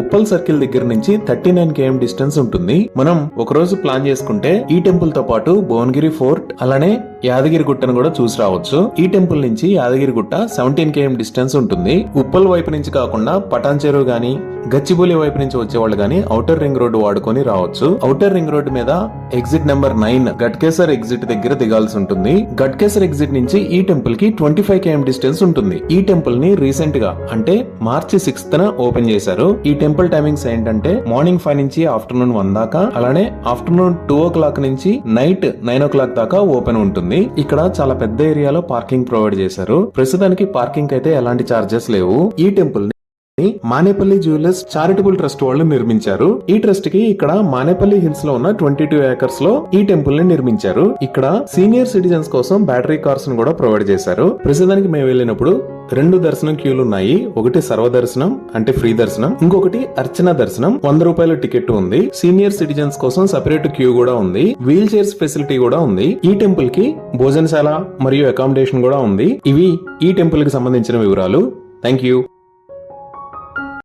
Uppal circle దగ్గర నుంచి 39 km distance ఉంటుంది. మనం ఒక రోజు ప్లాన్ చేసుకుంటే ఈ టెంపుల్ తో పాటు భువనగిరి ఫోర్ట్ అలానే యాదగిరి గుట్టను కూడా చూసి రావచ్చు. ఈ టెంపుల్ నుంచి యాదగిరి గుట్ట 17 km డిస్టెన్స్ ఉంటుంది. ఉప్పల్ వైపు నుంచి కాకుండా పటాన్ చెరువు గాని గచ్చిబౌలి వైపు నుంచి వచ్చేవాళ్ళు గాని ఔటర్ రింగ్ రోడ్డు వాడుకొని రావచ్చు. ఔటర్ రింగ్ రోడ్డు మీద ఎగ్జిట్ నెంబర్ 9 గట్కేసర్ ఎగ్జిట్ దగ్గర దిగాల్సి ఉంటుంది. గట్కేసర్ ఎగ్జిట్ నుంచి ఈ టెంపుల్ కి 25 km డిస్టెన్స్ ఉంటుంది. ఈ టెంపుల్ ని రీసెంట్ గా అంటే మార్చి 6th ఓపెన్ చేశారు. ఈ టెంపుల్ టైమింగ్స్ ఏంటంటే మార్నింగ్ 5 నుంచి ఆఫ్టర్నూన్ 1 దాకా, అలానే ఆఫ్టర్నూన్ 2 o'clock నుంచి నైట్ 9 o'clock దాకా ఓపెన్ ఉంటుంది. ఇక్కడ చాలా పెద్ద ఏరియాలో పార్కింగ్ ప్రొవైడ్ చేశారు. ప్రస్తుతానికి పార్కింగ్ అయితే ఎలాంటి చార్జెస్ లేవు. ఈ temple Manepalli jewellers charitable trust వాళ్ళు నిర్మించారు. ఈ ట్రస్ట్ కి ఇక్కడ మానేపల్లి హిల్స్ లో ఉన్న 22 acres లో ఈ టెంపుల్ ని నిర్మించారు. ఇక్కడ సీనియర్ సిటిజన్స్ కోసం బ్యాటరీ కార్స్ ను కూడా ప్రొవైడ్ చేశారు. ప్రస్తుతానికి మేము వెళ్ళినప్పుడు 2 దర్శనం క్యూలు ఉన్నాయి. ఒకటి సర్వ దర్శనం అంటే ఫ్రీ దర్శనం, ఇంకొకటి అర్చన దర్శనం 100 రూపాయల టికెట్ ఉంది. సీనియర్ సిటిజన్స్ కోసం సెపరేట్ క్యూ కూడా ఉంది. వీల్ చైర్స్ ఫెసిలిటీ కూడా ఉంది. ఈ టెంపుల్ కి భోజనశాల మరియు అకామిడేషన్ కూడా ఉంది. ఇవి ఈ టెంపుల్ కి సంబంధించిన వివరాలు. Thank you.